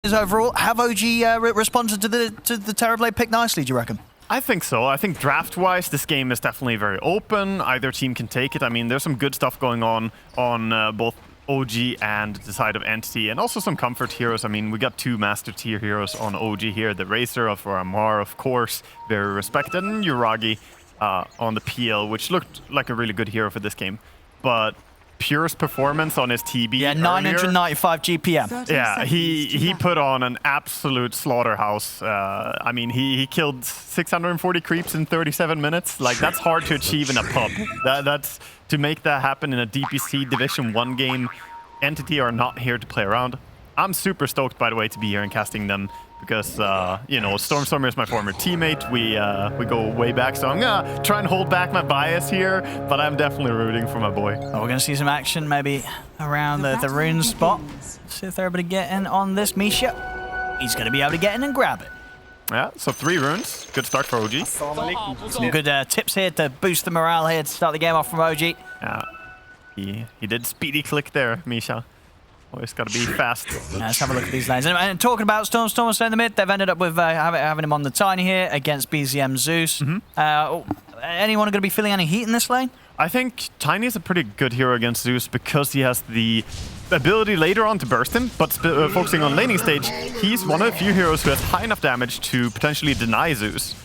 Overall, have OG responded to the Terrorblade pick nicely, do you reckon? I think so. I think draft-wise, this game is definitely very open. Either team can take it. I mean, there's some good stuff going on both OG and the side of Entity, and also some comfort heroes. I mean, we got 2 master tier heroes on OG here. The Racer for Amar, of course, very respected, and Uragi on the PL, which looked like a really good hero for this game. But Pure's performance on his TB, yeah, 995 GPM. Yeah, he put on an absolute slaughterhouse. I mean, he killed 640 creeps in 37 minutes. Like, that's hard to achieve in a pub. That's to make that happen in a DPC Division 1 game. Entity are not here to play around. I'm super stoked, by the way, to be here and casting them because, you know, Stormstormer is my former teammate. We go way back, so I'm gonna try and hold back my bias here, but I'm definitely rooting for my boy. Oh, we're gonna see some action maybe around the rune spot. See if they're able to get in on this. Misha, he's gonna be able to get in and grab it. Yeah, so 3 runes. Good start for OG. Some good tips here to boost the morale here to start the game off from OG. Yeah, he did speedy click there, Misha. Always got to be fast. Let's have a look at these lanes. And talking about Stormstormer staying in the mid, they've ended up with having him on the Tiny here against BZM Zeus. Anyone going to be feeling any heat in this lane? I think Tiny is a pretty good hero against Zeus because he has the ability later on to burst him, but focusing on laning stage, he's one of the few heroes who has high enough damage to potentially deny Zeus.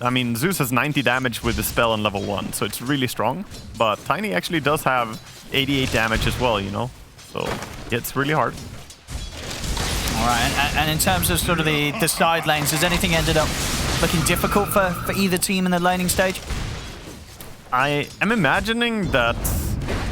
I mean, Zeus has 90 damage with the spell on level 1, so it's really strong, but Tiny actually does have 88 damage as well, you know? So it's really hard. All right, and in terms of sort of the side lanes, has anything ended up looking difficult for either team in the laning stage? I am imagining that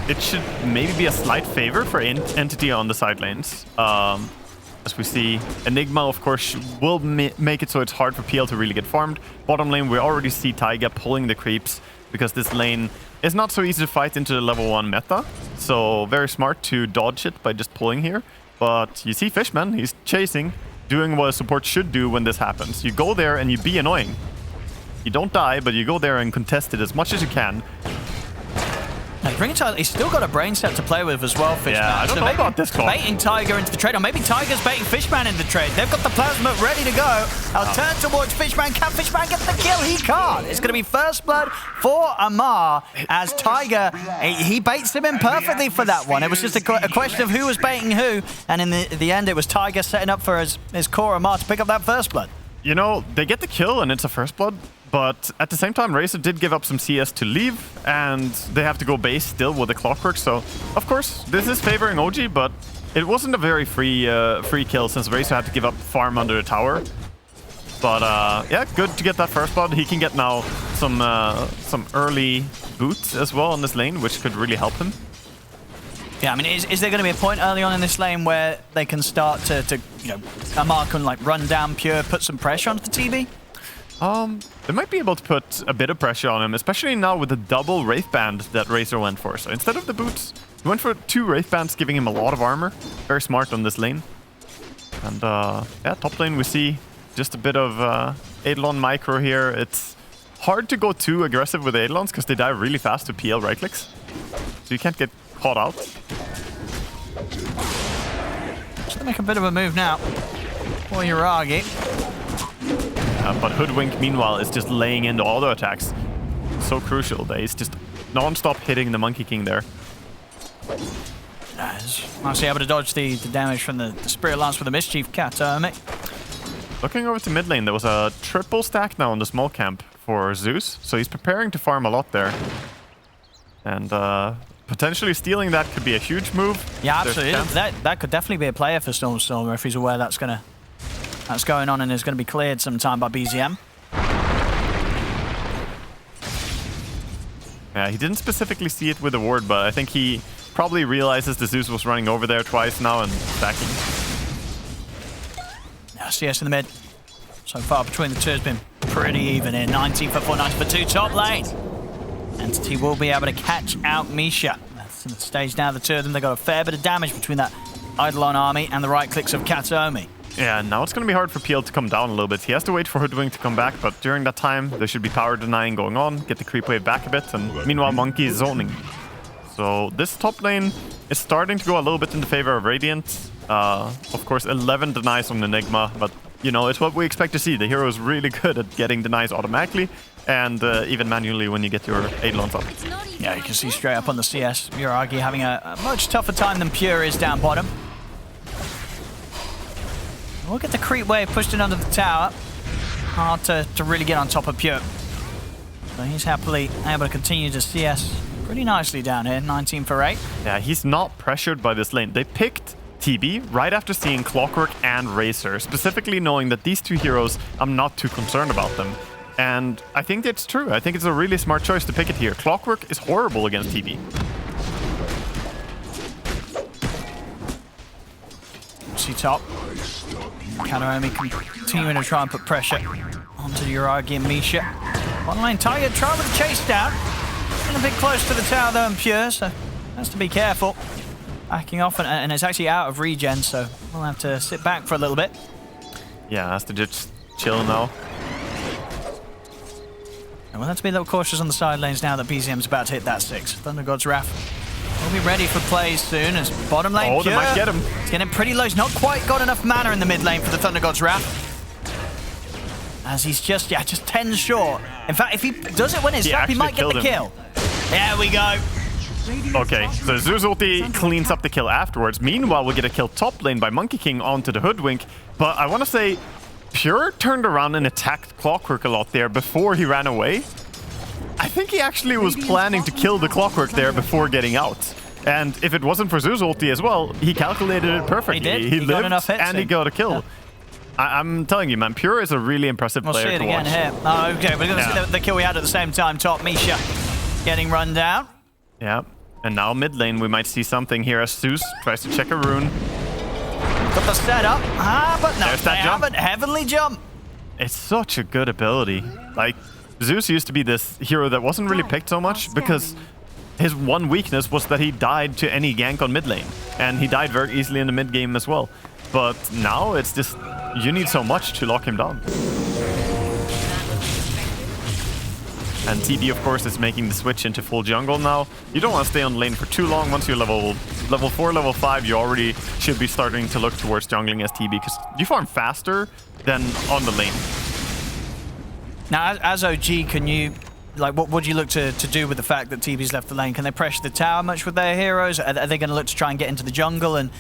it should maybe be a slight favor for Entity on the side lanes. As we see, Enigma, of course, will make it so it's hard for PL to really get farmed. Bottom lane, we already see Taiga pulling the creeps because this lane is not so easy to fight into the level 1 meta. So very smart to dodge it by just pulling here. But you see Fishman, he's chasing, doing what a support should do when this happens. You go there and you be annoying. You don't die, but you go there and contest it as much as you can. He's still got a brain set to play with as well, Fishman. Yeah, I don't know about this clock. Baiting Tiger into the trade, or maybe Tiger's baiting Fishman into the trade. They've got the plasma ready to go. I'll turn towards Fishman. Can Fishman get the kill? He can't. It's going to be first blood for Amar as Tiger, he baits him in perfectly for that one. It was just a question of who was baiting who, and in the end, it was Tiger setting up for his core Amar to pick up that first blood. You know, they get the kill and it's a first blood. But at the same time, Racer did give up some CS to leave, and they have to go base still with the clockwork. So, of course, this is favoring OG, but it wasn't a very free kill since Racer had to give up farm under the tower. But yeah, good to get that first blood. He can get now some early boots as well on this lane, which could really help him. Yeah, I mean, is there going to be a point early on in this lane where they can start to you know, Amar can like run down Pure, put some pressure onto the TB? They might be able to put a bit of pressure on him, especially now with the double Wraith Band that Racer went for. So instead of the boots, he went for 2 Wraith Bands, giving him a lot of armor. Very smart on this lane. And yeah, top lane we see just a bit of Eidolon micro here. It's hard to go too aggressive with Eidolons because they die really fast to PL right clicks. So you can't get caught out. Just make a bit of a move now. For Uragi. But Hoodwink, meanwhile, is just laying into auto attacks. So crucial that he's just non-stop hitting the Monkey King there. Nicely able to dodge the damage from the Spirit Lance with the Mischief Cat. Looking over to mid lane, there was a triple stack now on the small camp for Zeus. So he's preparing to farm a lot there. And potentially stealing that could be a huge move. Yeah, absolutely. That could definitely be a player for Stormstormer if he's aware that's going on and is going to be cleared sometime by BZM. Yeah, he didn't specifically see it with the ward, but I think he probably realizes the Zeus was running over there twice now and stacking. Now CS in the mid. So far between the two has been pretty even here. 90 for 4, 90 for 2 top lane. Entity will be able to catch out Misha. That's in the stage now, the two of them. They got a fair bit of damage between that Eidolon army and the right clicks of Kataomi. Yeah, now it's going to be hard for PL to come down a little bit. He has to wait for Hoodwink to come back, but during that time, there should be power denying going on, get the creep wave back a bit, and meanwhile, Monkey is zoning. So this top lane is starting to go a little bit in the favor of Radiant. Of course, 11 denies on Enigma, but you know, it's what we expect to see. The hero is really good at getting denies automatically and even manually when you get your Eidolons up. Yeah, you can see straight up on the CS, Yuragi having a much tougher time than Pure is down bottom. We'll get the creep wave pushed in under the tower. Hard to really get on top of Pure. So he's happily able to continue to CS pretty nicely down here, 19 for 8. Yeah, he's not pressured by this lane. They picked TB right after seeing Clockwork and Razor, specifically knowing that these two heroes, I'm not too concerned about them. And I think it's true. I think it's a really smart choice to pick it here. Clockwork is horrible against TB. See top. Kanomi continuing to try and put pressure onto Yuragi and Misha. One lane Tiger trying with the chase down. Getting a bit close to the tower though and Pure, so has to be careful. Backing off and it's actually out of regen, so we'll have to sit back for a little bit. Yeah, has to just chill now. And we'll have to be a little cautious on the side lanes now that BZM's about to hit that 6. Thunder God's Wrath will be ready for plays soon as bottom lane Oh, Pure. they might get him. It's getting pretty low. He's not quite got enough mana in the mid lane for the Thunder God's Wrath. As he's just 10 short. In fact, if he does it when it's up, he might get the kill. There we go. Okay, so Zeus ulti cleans up the kill afterwards. Meanwhile, we get a kill top lane by Monkey King onto the Hoodwink. But I want to say, Pure turned around and attacked Clockwork a lot there before he ran away. I think he actually was planning to kill the Clockwork there before getting out. And if it wasn't for Zeus ulti as well, he calculated it perfectly. He did. He He lived got enough hits and he in. got a kill. Yeah. I'm telling you, man, Pure is a really impressive We'll player see it to again watch. here. Oh, okay, we're going to see the kill we had at the same time. Top Misha getting run down. Yeah, and now mid lane we might see something here as Zeus tries to check a rune. Got the setup. But no, There's that they jump. haven't. Heavenly jump. It's such a good ability. Like, Zeus used to be this hero that wasn't really picked so much because his one weakness was that he died to any gank on mid lane. And he died very easily in the mid game as well. But now it's just, you need so much to lock him down. And TB, of course, is making the switch into full jungle now. You don't want to stay on lane for too long. Once you're level 4, level 5, you already should be starting to look towards jungling as TB because you farm faster than on the lane. Now, as OG, can you, like, what would you look to do with the fact that TB's left the lane? Can they pressure the tower much with their heroes? Are they going to look to try and get into the jungle and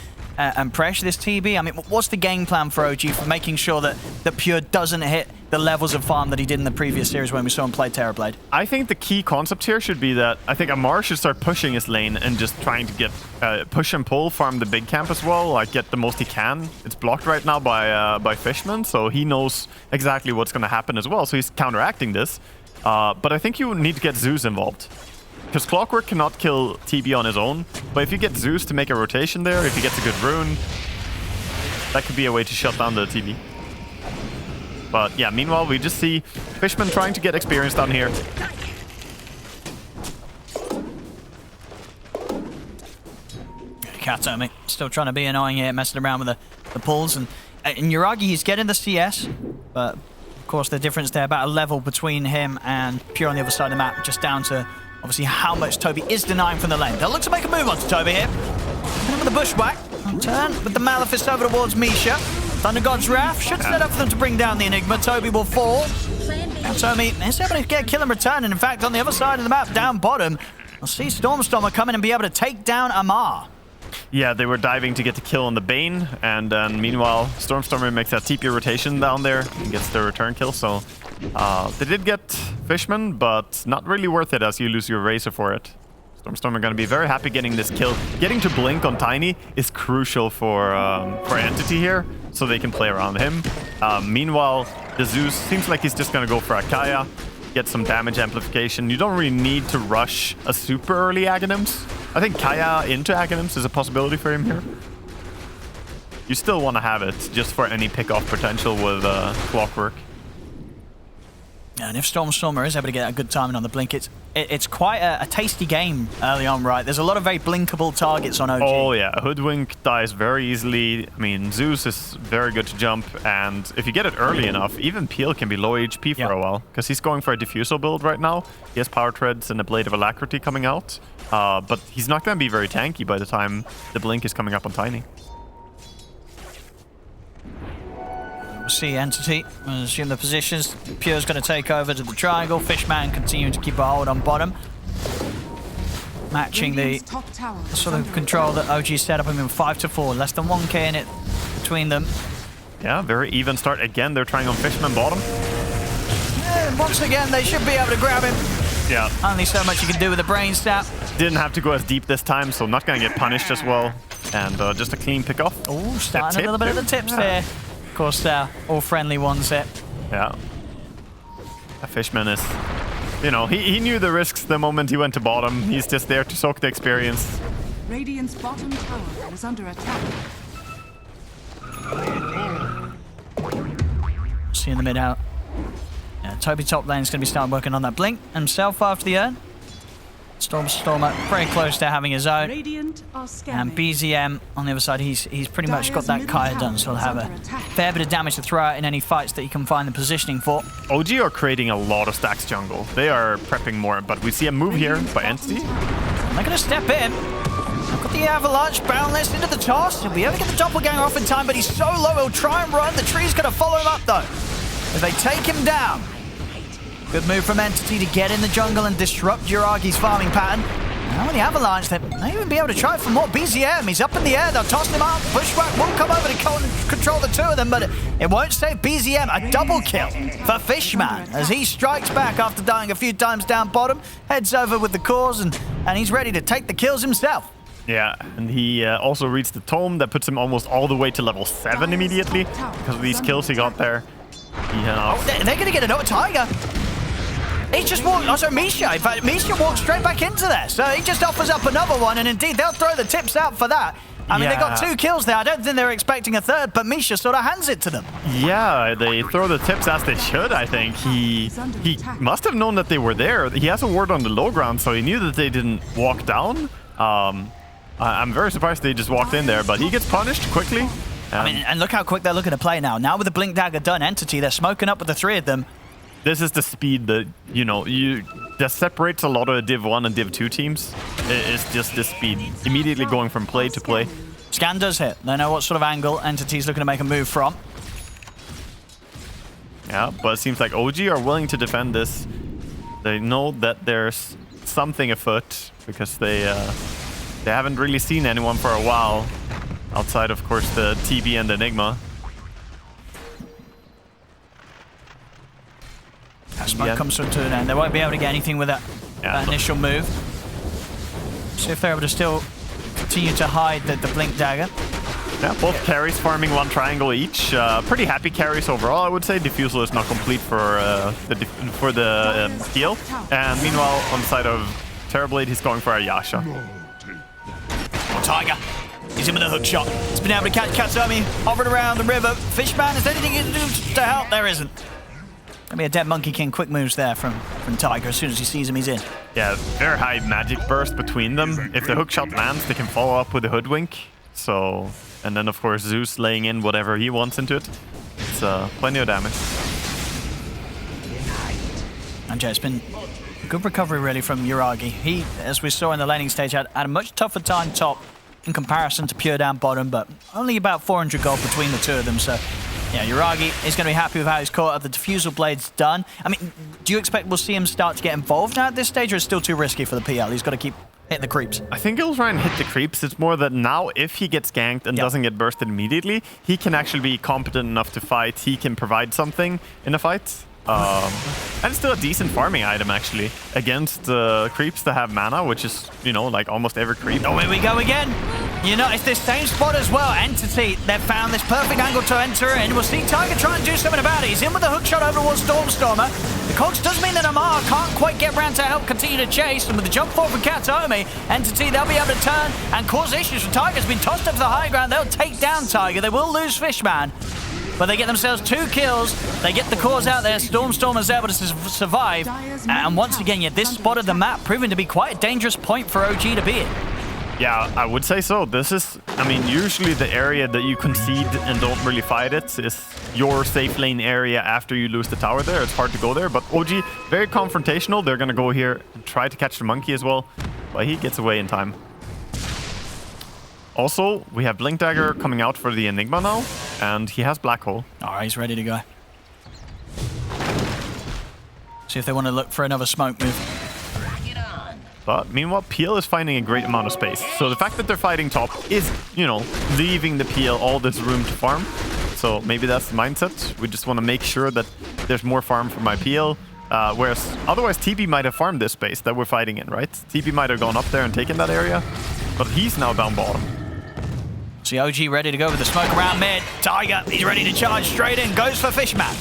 pressure this TB? I mean, what's the game plan for OG for making sure that Pure doesn't hit the levels of farm that he did in the previous series when we saw him play Terrorblade? I think the key concept here should be that I think Amar should start pushing his lane and just trying to get push and pull, farm the big camp as well, like get the most he can. It's blocked right now by Fishman, so he knows exactly what's going to happen as well, so he's counteracting this. But I think you need to get Zeus involved. Because Clockwork cannot kill TB on his own, but if you get Zeus to make a rotation there, if he gets a good rune, that could be a way to shut down the TB. But yeah, meanwhile, we just see Fishman trying to get experience down here. Katomi still trying to be annoying here, messing around with the pulls. And Yuragi, he's getting the CS, but of course the difference there, about a level between him and Pure on the other side of the map, just down to obviously how much Toby is denying from the lane. They'll look to make a move onto Toby here. With the bushwhack. Turn with the Malefice over towards Misha. Thunder God's Wrath should set up for them to bring down the Enigma. Toby will fall. Toby is able to get a kill and return. And in fact, on the other side of the map, down bottom, we'll see Stormstormer come in and be able to take down Amar. Yeah, they were diving to get the kill on the Bane, and then meanwhile, Stormstormer makes that TP rotation down there and gets the return kill, so they did get Fishman, but not really worth it as you lose your Razor for it. Stormstormer going to be very happy getting this kill. Getting to blink on Tiny is crucial for Entity here, so they can play around him. Meanwhile, the Zeus seems like he's just going to go for Akaya, get some damage amplification. You don't really need to rush a super early Aghanims. I think Kaya into Aghanims is a possibility for him here. You still want to have it just for any pick-off potential with Clockwork. And if Stormstormer is able to get a good timing on the blink, it's quite a tasty game early on, right? There's a lot of very blinkable targets on OG. Oh yeah, Hoodwink dies very easily. I mean, Zeus is very good to jump, and if you get it early enough, even Peel can be low HP for a while, because he's going for a Diffusal build right now. He has Power Treads and a Blade of Alacrity coming out, but he's not going to be very tanky by the time the blink is coming up on Tiny. See Entity, assume the positions. Pure's going to take over to the triangle. Fishman continuing to keep a hold on bottom. Matching the sort of control that OG set up. I mean, 5-4, less than 1k in it between them. Yeah, very even start. Again, they're trying on Fishman bottom. And once again, they should be able to grab him. Yeah. Only so much you can do with a brain stab. Didn't have to go as deep this time, so not going to get punished as well. And just a clean pick off. Oh, starting a little bit of the tips there. Of course, all friendly ones there. Yeah. Fishman is, you know, he knew the risks the moment he went to bottom. He's just there to soak the experience. Radiant's bottom tower is under attack. See in the mid out. Yeah, Toby top lane is going to be starting working on that blink himself after the urn. Stormer very close to having his own. Radiant are scanning. And BZM on the other side, he's pretty much got that Kaya done, so he'll have a fair bit of damage to throw out in any fights that he can find the positioning for. OG are creating a lot of stacks jungle. They are prepping more, but we see a move here by Entity. And they're going to step in. I've got the Avalanche boundless into the toss. He'll be able to get the doppelganger off in time, but he's so low, he'll try and run. The tree's going to follow him up, though, as they take him down. Good move from Entity to get in the jungle and disrupt Jiragi's farming pattern. Now with the Avalanche, they may even be able to try for more. BZM, he's up in the air, they'll toss him out. Bushwhack will come over to control the two of them, but it won't save BZM. A double kill for Fishman as he strikes back after dying a few times down bottom, heads over with the cores, and he's ready to take the kills himself. Yeah, and he also reached the tome that puts him almost all the way to level 7 immediately because of these kills he got there. They're going to get another Tiger. He just walked, also Misha, in fact, Misha walked straight back into there. So he just offers up another one, and indeed, they'll throw the tips out for that. I mean, they got 2 kills there. I don't think they were expecting a third, but Misha sort of hands it to them. Yeah, they throw the tips as they should, I think. He must have known that they were there. He has a ward on the low ground, so he knew that they didn't walk down. I'm very surprised they just walked in there, but he gets punished quickly. I mean, and look how quick they're looking to play now. Now with the Blink Dagger done, Entity, they're smoking up with the 3 of them. This is the speed that, you know, that separates a lot of Div 1 and Div 2 teams. It's just the speed. Immediately going from play to play. Scan does hit. They know what sort of angle Entity's looking to make a move from. Yeah, but it seems like OG are willing to defend this. They know that there's something afoot because they haven't really seen anyone for a while. Outside, of course, the TB and Enigma. Smoke comes to an end. They won't be able to get anything with that initial move. See if they're able to still continue to hide the Blink Dagger. Yeah, both carries farming 1 triangle each. Pretty happy carries overall, I would say. Diffusal is not complete for the heal. And meanwhile, on the side of Terrorblade, he's going for a Yasha. Oh, Tiger. He's in with a hook shot. He's been able to catch Katsumi, hovering around the river. Fishman, is there anything you can do to help? There isn't. Gonna be a dead Monkey King quick moves there from Tiger. As soon as he sees him, he's in. Yeah, very high magic burst between them. If the hook shot lands, they can follow up with a hoodwink. So, and then of course Zeus laying in whatever he wants into it. It's plenty of damage. And yeah, it's been a good recovery really from Yuragi. He, as we saw in the laning stage, had a much tougher time top in comparison to Pure down bottom, but only about 400 gold between the two of them. So yeah, Yuragi is going to be happy with how he's caught up. The Diffusal Blade's done. I mean, do you expect we'll see him start to get involved now at this stage, or is it still too risky for the PL? He's got to keep hitting the creeps. I think he'll try and hit the creeps. It's more that now, if he gets ganked and doesn't get bursted immediately, he can actually be competent enough to fight. He can provide something in a fight. And it's still a decent farming item, actually, against creeps that have mana, which is, you know, like almost every creep. Oh, here we go again. You know, it's this same spot as well. Entity, they've found this perfect angle to enter in. We'll see Tiger try and do something about it. He's in with the hook shot over towards Stormer. The cogs does mean that Amar can't quite get around to help continue to chase. And with the jump forward from Katomi, Entity, they'll be able to turn and cause issues. For Tiger's been tossed up to the high ground. They'll take down Tiger. They will lose Fishman, but they get themselves 2 kills. They get the cores out there. Stormer's able to survive. And once again, this spot of the map proving to be quite a dangerous point for OG to be in. Yeah, I would say so. This is, I mean, usually the area that you concede and don't really fight it is your safe lane area after you lose the tower there. It's hard to go there, but OG, very confrontational. They're going to go here and try to catch the monkey as well, but he gets away in time. Also, we have Blink Dagger coming out for the Enigma now. and he has Black Hole. All right, he's ready to go. See if they want to look for another smoke move. But meanwhile, Peel is finding a great amount of space. So the fact that they're fighting top is, you know, leaving the Peel all this room to farm. So maybe that's the mindset. We just want to make sure that there's more farm for my Peel. Whereas otherwise TP might have farmed this space that we're fighting in, right? TP might have gone up there and taken that area. But he's now down bottom. See OG ready to go with the smoke around mid. Tiger, he's ready to charge straight in. Goes for Fishman.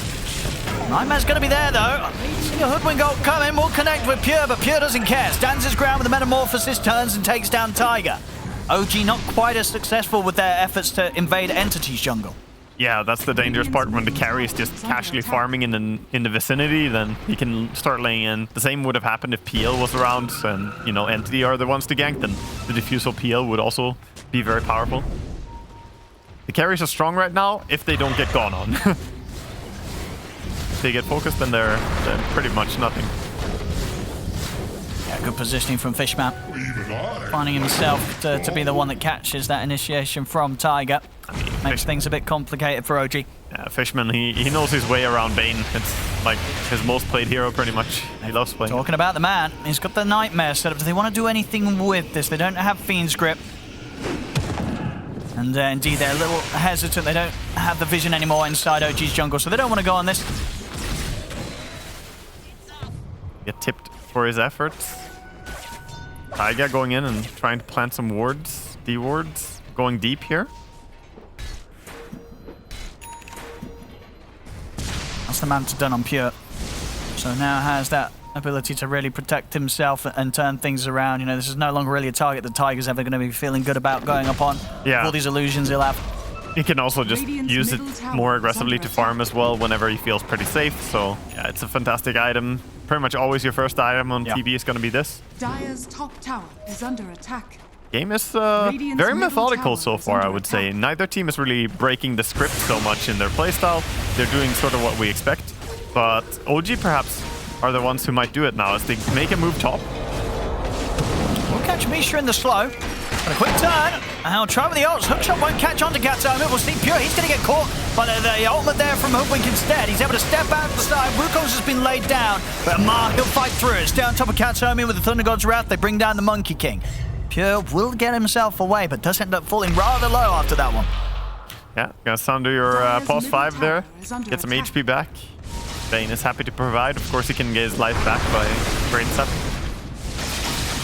Nightmare's going to be there, though. See a Hoodwink ult coming. Will connect with Pure, but Pure doesn't care. Stands his ground with the Metamorphosis, turns and takes down Tiger. OG not quite as successful with their efforts to invade Entity's jungle. Yeah, that's the dangerous part. When the carry is just casually farming in the vicinity, then he can start laying in. The same would have happened if Peel was around and, you know, Entity are the ones to gank, then the diffusal Peel would also be very powerful. The carries are strong right now if they don't get gone on. If they get focused, then they're pretty much nothing. Yeah, good positioning from Fishman. Finding himself to be the one that catches that initiation from Tiger. Makes things a bit complicated for OG. Yeah, Fishman, he knows his way around Bane. It's like his most played hero, pretty much. He loves playing. Talking about the man, he's got the Nightmare set up. Do they want to do anything with this? They don't have Fiend's Grip. And indeed, they're a little hesitant. They don't have the vision anymore inside OG's jungle, so they don't want to go on this. Get tipped for his efforts. Taiga going in and trying to plant some wards, D-wards, going deep here. That's the man to done on Pure. So now has that ability to really protect himself and turn things around. You know, this is no longer really a target that Tiger's ever going to be feeling good about going upon. Yeah. All these illusions he'll have. He can also just use it more aggressively to farm as well whenever he feels pretty safe. So yeah, it's a fantastic item. Pretty much always your first item on TB is going to be this. Dire's top tower is under attack. Game is very methodical so far, I would say. Neither team is really breaking the script so much in their playstyle. They're doing sort of what we expect. But OG perhaps are the ones who might do it now as they make a move top. We'll catch Misha in the slow. But a quick turn. And he'll try with the ults. Hookshot won't catch onto Katome. We'll see Pure. He's going to get caught by the ultimate there from Hoodwink instead. He's able to step out to the side. Wukong's has been laid down. But Amar, he'll fight through it. Stay on top of Katome with the Thunder God's Wrath. They bring down the Monkey King. Pure will get himself away, but does end up falling rather low after that one. Yeah, gonna sunder your pause 5 there. Get some HP back. Bane is happy to provide. Of course, he can get his life back by Brain Set.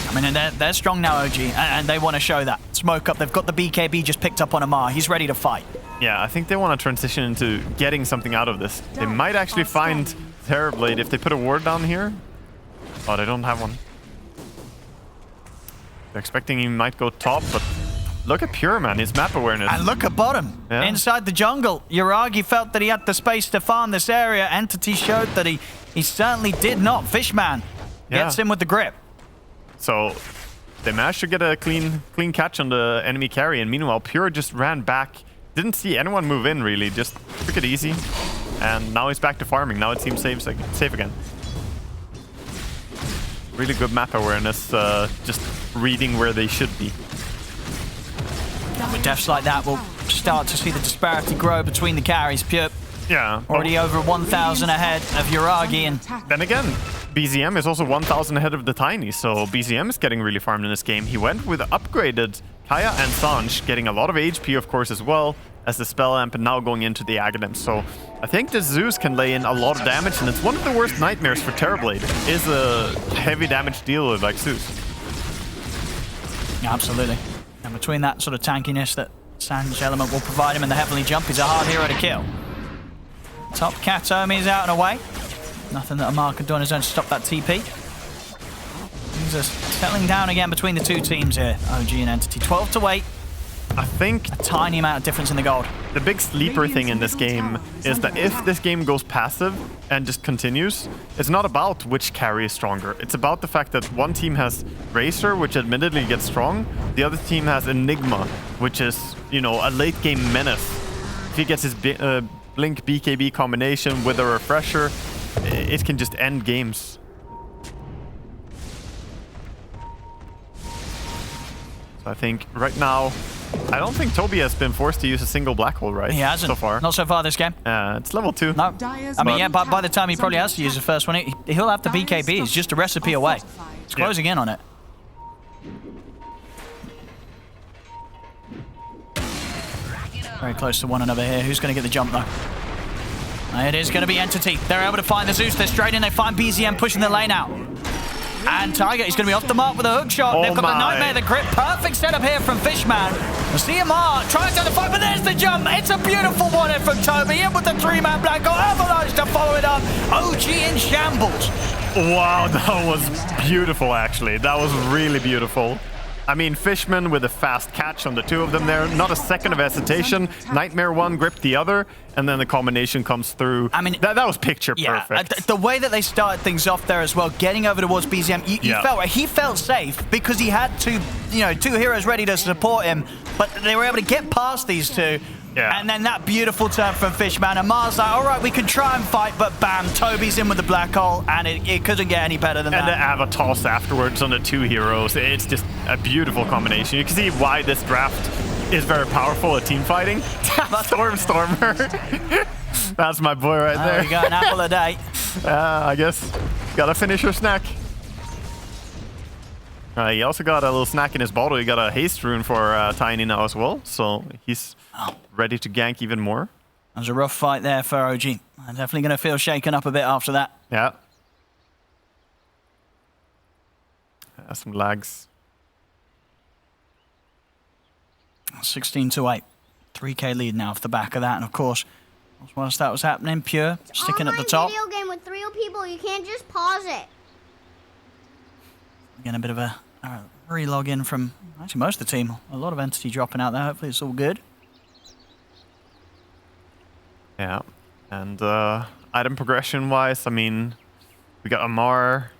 I mean, they're strong now, OG, and they want to show that. Smoke up. They've got the BKB just picked up on Amar. He's ready to fight. Yeah, I think they want to transition into getting something out of this. They might actually find Terrorblade if they put a ward down here. Oh, they don't have one. They're expecting he might go top, but look at Pure, man. His map awareness. And look at bottom. Yeah. Inside the jungle, Yuragi felt that he had the space to farm this area. Entity showed that he certainly did not. Fishman gets him with the grip. So they managed to get a clean catch on the enemy carry, and meanwhile Pure just ran back. Didn't see anyone move in, really. Just took it easy. And now he's back to farming. Now it seems safe again. Really good map awareness, just reading where they should be. With deaths like that, we'll start to see the disparity grow between the carries. Pure already over 1,000 ahead of Yuragi. And then again, BZM is also 1,000 ahead of the Tiny, so BZM is getting really farmed in this game. He went with upgraded Kaya and Sanj, getting a lot of HP, of course, as well as the Spell Amp, and now going into the Aghanim. So I think the Zeus can lay in a lot of damage, and it's one of the worst nightmares for Terrorblade, is a heavy damage dealer like Zeus. Yeah, absolutely. And between that sort of tankiness that Sanj element will provide him and the Heavenly Jump, he's a hard hero to kill. Top Katome is out and away. Nothing that Amar can do on his own to stop that TP. Things are settling down again between the two teams here, OG and Entity. 12 to 8. I think a tiny amount of difference in the gold. The big sleeper thing in this game is that if this game goes passive and just continues, it's not about which carry is stronger. It's about the fact that one team has Razor, which admittedly gets strong. The other team has Enigma, which is, you know, a late game menace. If he gets his Blink BKB combination with a refresher, it can just end games. So I think right now I don't think Toby has been forced to use a single black hole, right? He hasn't. So far. Not so far this game. It's level 2. No. Dyer's I mean, yeah, middle by the tower time he is probably under has to use the attack. first one, he'll have the BKB. It's just a recipe Are away. fortified. It's closing in on it. Very close to one another here. Who's going to get the jump, though? It is going to be Entity. They're able to find the Zeus. They're straight in. They find BZM pushing the lane out. And Tiger is going to be off the mark with a hook shot. Oh They've got the my. Nightmare, the grip. Perfect setup here from Fishman. CMR trying to the fight, but there's the jump. It's a beautiful one in from Toby. In with the 3-man black hole. Avalanche to follow it up. OG in shambles. Wow, that was beautiful, actually. That was really beautiful. I mean, Fishman with a fast catch on the two of them there. Not a second of hesitation. Nightmare one gripped the other, and then the combination comes through. I mean, that was picture perfect. The way that they started things off there as well, getting over towards BZM, he felt safe because he had two heroes ready to support him, but they were able to get past these two. Yeah. And then that beautiful turn from Fishman. And Mars like, all right, we can try and fight, but bam, Toby's in with the black hole, and it couldn't get any better than that. And the Ava toss afterwards on the two heroes. It's just a beautiful combination. You can see why this draft is very powerful at team fighting. Stormer. That's my boy right there. We got an apple a day. I guess. Gotta finish your snack. He also got a little snack in his bottle. He got a haste rune for Tiny now as well. So he's ready to gank even more. That was a rough fight there for OG. I'm definitely going to feel shaken up a bit after that. Yeah. Some lags. 16-8. 3K lead now off the back of that. And of course, whilst that was happening, Pure sticking at the top. Video game with 3 people. You can't just pause it. Again, a bit of a re-log in from actually most of the team. A lot of Entity dropping out there. Hopefully it's all good. Yeah. And item progression-wise, I mean, we got Amar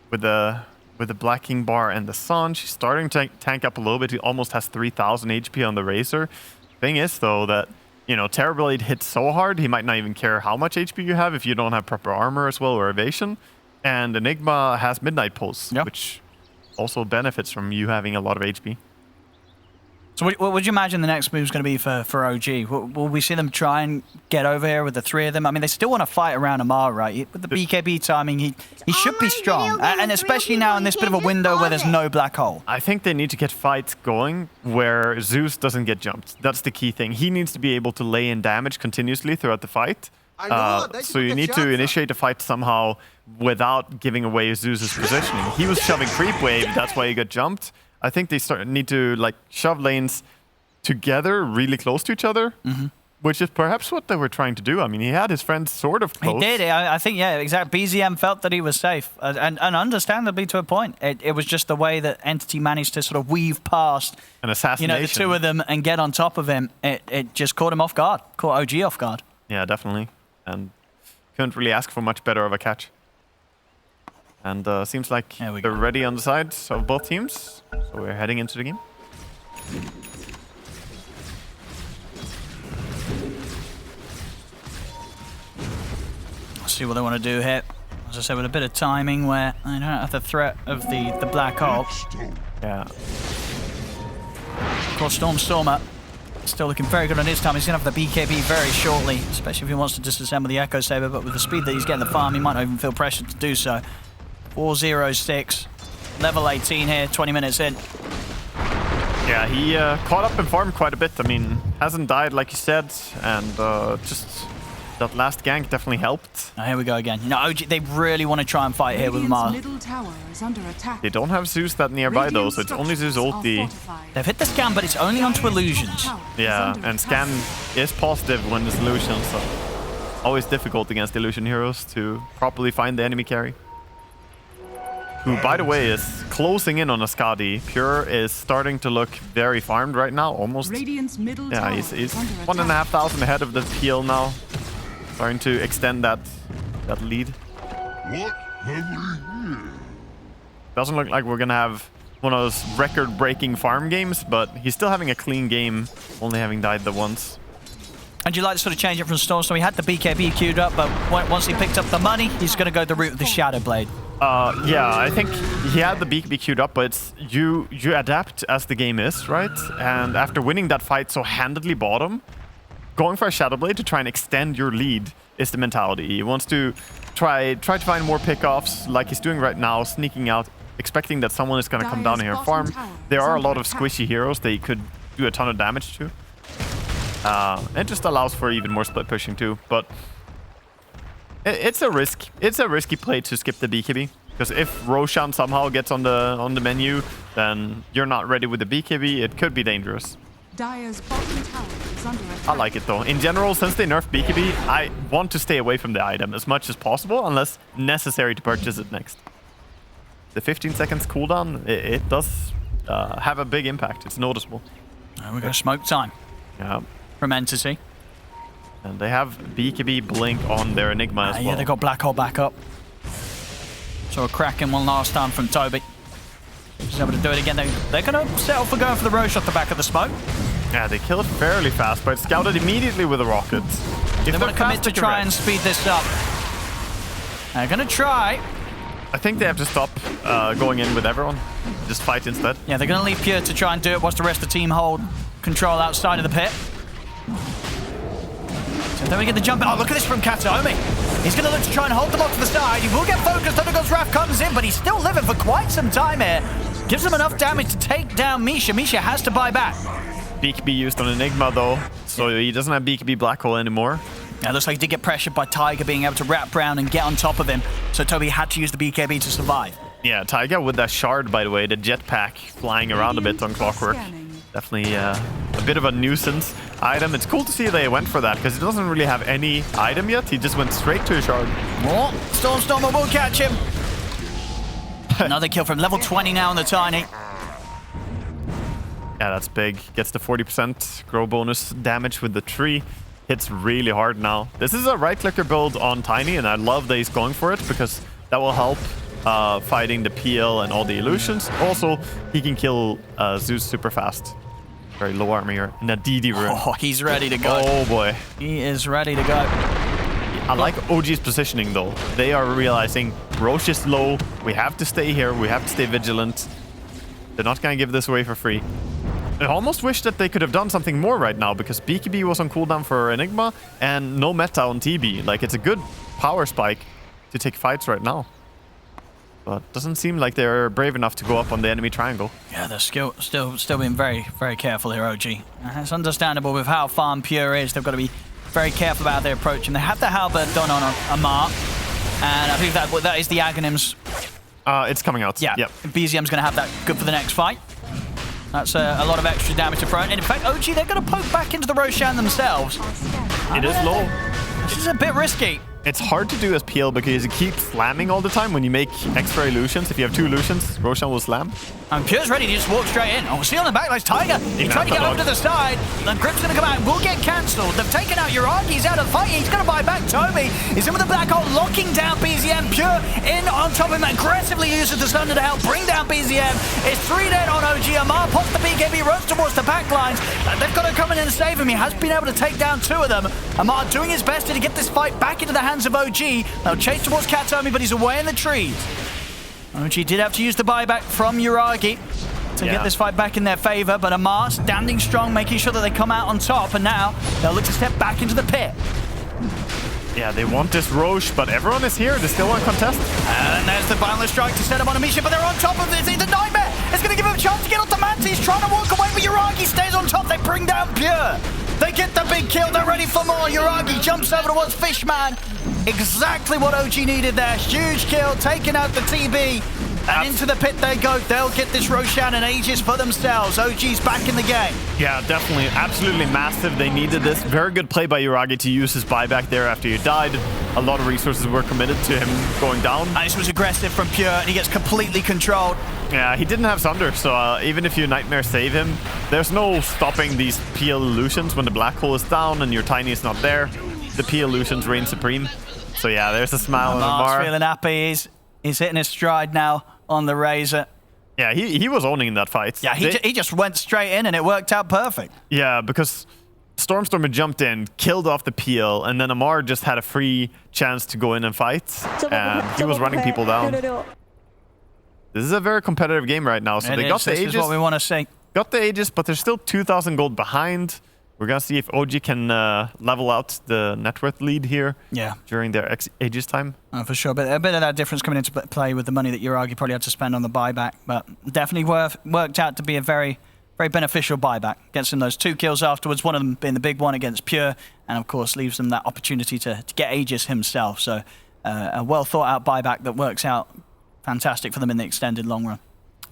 with the Black King bar and the Sun. She's starting to tank up a little bit. He almost has 3,000 HP on the Razor. Thing is, though, that, Terrorblade hits so hard, he might not even care how much HP you have if you don't have proper armor as well or evasion. And Enigma has Midnight Pulse, which also benefits from you having a lot of HP. So what would you imagine the next move is going to be for OG? Will we see them try and get over here with the three of them? I mean, they still want to fight around Amar, right? With the BKB timing, he should be strong. And especially now in this bit of a window where there's no black hole. I think they need to get fights going where Zeus doesn't get jumped. That's the key thing. He needs to be able to lay in damage continuously throughout the fight. So you need to initiate a fight somehow without giving away Zeus's positioning. He was shoving creep wave, that's why he got jumped. I think they need to shove lanes together, really close to each other, which is perhaps what they were trying to do. I mean, he had his friends sort of close. He did. I think, yeah, exactly. BZM felt that he was safe, and understandably to a point. It was just the way that Entity managed to sort of weave past an assassination. The two of them and get on top of him. It just caught him off guard, caught OG off guard. Yeah, definitely. And couldn't really ask for much better of a catch. And seems like they're ready on the sides of both teams. So we're heading into the game. Let's see what they want to do here. As I said, with a bit of timing where I don't have the threat of the black hole. Yeah. Of course, Stormer still looking very good on his time. He's going to have the BKB very shortly, especially if he wants to disassemble the Echo Saber. But with the speed that he's getting the farm, he might not even feel pressured to do so. 4-0-6. Level 18 here, 20 minutes in. Yeah, he caught up and farmed quite a bit. I mean, hasn't died like you said, and just that last gank definitely helped. Now, here we go again. OG, they really want to try and fight here with Mar. Middle tower is under attack. They don't have Zeus that nearby though, so it's only Zeus ulti. They've hit the scan, but it's only onto illusions. Yeah, and scan is positive when there's illusions, so always difficult against illusion heroes to properly find the enemy carry. Who, by the way, is closing in on Ascadi. Pure is starting to look very farmed right now, almost. Yeah, he's 1,500 ahead of the PL now. Starting to extend that lead. Doesn't look like we're gonna have one of those record-breaking farm games, but he's still having a clean game, only having died the once. And you like to sort of change it from Storm? So he had the BKB queued up, but once he picked up the money, he's going to go the route of the Shadow Blade. Yeah, I think he had the BKB queued up, but it's you adapt as the game is, right? And after winning that fight so handedly bottom, going for a Shadow Blade to try and extend your lead is the mentality. He wants to try to find more pickoffs like he's doing right now, sneaking out, expecting that someone is going to come down here and farm. There are a lot of squishy heroes they could do a ton of damage to. It just allows for even more split pushing too, but it's a risk. It's a risky play to skip the BKB, because if Roshan somehow gets on the menu, then you're not ready with the BKB. It could be dangerous. Dire's bottom tower is under attack. I like it though. In general, since they nerfed BKB, I want to stay away from the item as much as possible, unless necessary to purchase it next. The 15 seconds cooldown, it does have a big impact. It's noticeable. We got smoke time. Yeah. From Entity. And they have BKB blink on their Enigma as well. Yeah, they got Black Hole back up. So a cracking one last time from Toby. Just able to do it again. They're going to settle for going for the Roche off the back of the smoke. Yeah, they kill it fairly fast, but it's scouted immediately with the rockets. They want to commit to try and speed this up. They're going to try. I think they have to stop going in with everyone. Just fight instead. Yeah, they're going to leave Pure to try and do it whilst the rest of the team hold control outside of the pit. So then we get the jump. Oh, look at this from Kataomi. He's going to look to try and hold them off to the side. He will get focused. Thundergod's Wrath comes in, but he's still living for quite some time here. Gives him enough damage to take down Misha. Misha has to buy back. BKB used on Enigma though, so he doesn't have BKB Black Hole anymore. Yeah, looks like he did get pressured by Tiger being able to wrap around and get on top of him. So Toby had to use the BKB to survive. Yeah, Tiger with that shard, by the way, the jetpack flying around a bit on Clockwork. Definitely a bit of a nuisance item. It's cool to see they went for that, because he doesn't really have any item yet. He just went straight to a shard. Oh, Stormstormer will catch him. Another kill from level 20 now on the Tiny. Yeah, that's big. Gets the 40% grow bonus damage with the tree. Hits really hard now. This is a right-clicker build on Tiny, and I love that he's going for it, because that will help fighting the PL and all the illusions. Also, he can kill Zeus super fast. Very low armor here in a DD room. Oh, he's ready to go. Oh boy. He is ready to go. I like OG's positioning though. They are realizing Roche is low. We have to stay here. We have to stay vigilant. They're not going to give this away for free. I almost wish that they could have done something more right now, because BKB was on cooldown for Enigma and no meta on TB. Like, it's a good power spike to take fights right now. But doesn't seem like they're brave enough to go up on the enemy triangle. Yeah, they're still being very, very careful here, OG. It's understandable with how farm Pure is. They've got to be very careful about their approach. And they have the halberd done on Amar. And I think that is the Aghanims. It's coming out. Yeah, yep. BZM's going to have that good for the next fight. That's a lot of extra damage to throw. And in fact, OG, they're going to poke back into the Roshan themselves. It is low. This is a bit risky. It's hard to do as PL because you keep slamming all the time when you make extra illusions. If you have 2 illusions, Roshan will slam. And Pure's ready to just walk straight in. Oh, see on the back, like Tiger. He tried to get over to the side. Then Grip's going to come out and will get cancelled. They've taken out Uragi. He's out of the fight. He's going to buy back Toby. He's in with the Black Hole, locking down BZM. Pure in on top of him, aggressively uses the Thunder to help bring down BZM. It's 3 dead on OG. Amar pops the BKB, runs towards the back lines. They've got to come in and save him. He has been able to take down 2 of them. Amar doing his best to get this fight back into the hands of OG. They'll chase towards Kataomi, but he's away in the trees. OG did have to use the buyback from Uragi to get this fight back in their favor, but Amar standing strong, making sure that they come out on top, and now they'll look to step back into the pit. Yeah, they want this Roche, but everyone is here. They still want contest. And there's the boundless strike to set him on Amisha, but they're on top of this. It's a nightmare. It's going to give him a chance to get off the mat. He's trying to walk away, but Uragi stays on top. They bring down Pure. They get the big kill. They're ready for more. Uragi jumps over towards Fishman. Exactly what OG needed there. Huge kill, taking out the TB. And into the pit they go. They'll get this Roshan and Aegis for themselves. OG's back in the game. Yeah, definitely. Absolutely massive. They needed this. Very good play by Uragi to use his buyback there after he died. A lot of resources were committed to him going down. And this was aggressive from Pure, and he gets completely controlled. Yeah, he didn't have Sunder, so even if you Nightmare save him, there's no stopping these PL illusions when the Black Hole is down and your Tiny is not there. The PL illusions reign supreme. So yeah, there's a smile on Amar. Feeling happy. He's hitting his stride now on the Razor. Yeah, he was owning that fight. Yeah, he just went straight in and it worked out perfect. Yeah, because Stormstormer jumped in, killed off the peel, and then Amar just had a free chance to go in and fight, and he was running people down. This is a very competitive game right now, so they got the Aegis. This is what we want to see. Got the Aegis, but they're still 2,000 gold behind. We're going to see if OG can level out the net worth lead here during their Aegis time. For sure, but a bit of that difference coming into play with the money that Uragi probably had to spend on the buyback, but definitely worked out to be a very, very beneficial buyback. Gets them those 2 kills afterwards, one of them being the big one against Pure, and of course leaves them that opportunity to get Aegis himself. So a well thought out buyback that works out fantastic for them in the extended long run.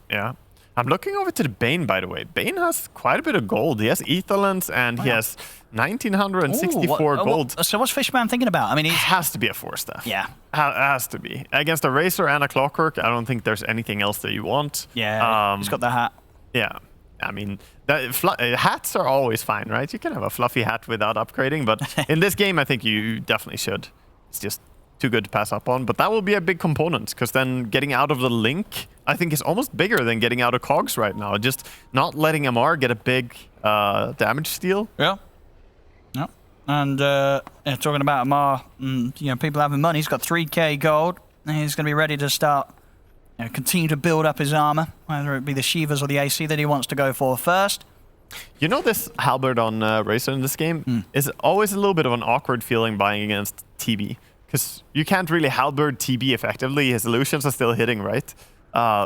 Yeah. I'm looking over to the Bane, by the way. Bane has quite a bit of gold. He has Etherlands and he has 1,964 gold. So what's Fishman thinking about? I mean, he has to be a 4-staff. Yeah. Has to be. Against a Racer and a Clockwork, I don't think there's anything else that you want. Yeah, he's got the hat. Yeah. I mean, hats are always fine, right? You can have a fluffy hat without upgrading, but in this game, I think you definitely should. It's just too good to pass up on, but that will be a big component, because then getting out of the Link, I think, is almost bigger than getting out of Cogs right now. Just not letting MR get a big damage steal. Yeah. Yeah. And talking about MR, people having money. He's got 3k gold. And he's going to be ready to start, continue to build up his armor, whether it be the Shivas or the AC that he wants to go for first. You know, this halberd on Racer in this game is always a little bit of an awkward feeling buying against TB. Because you can't really halberd TB effectively. His illusions are still hitting, right?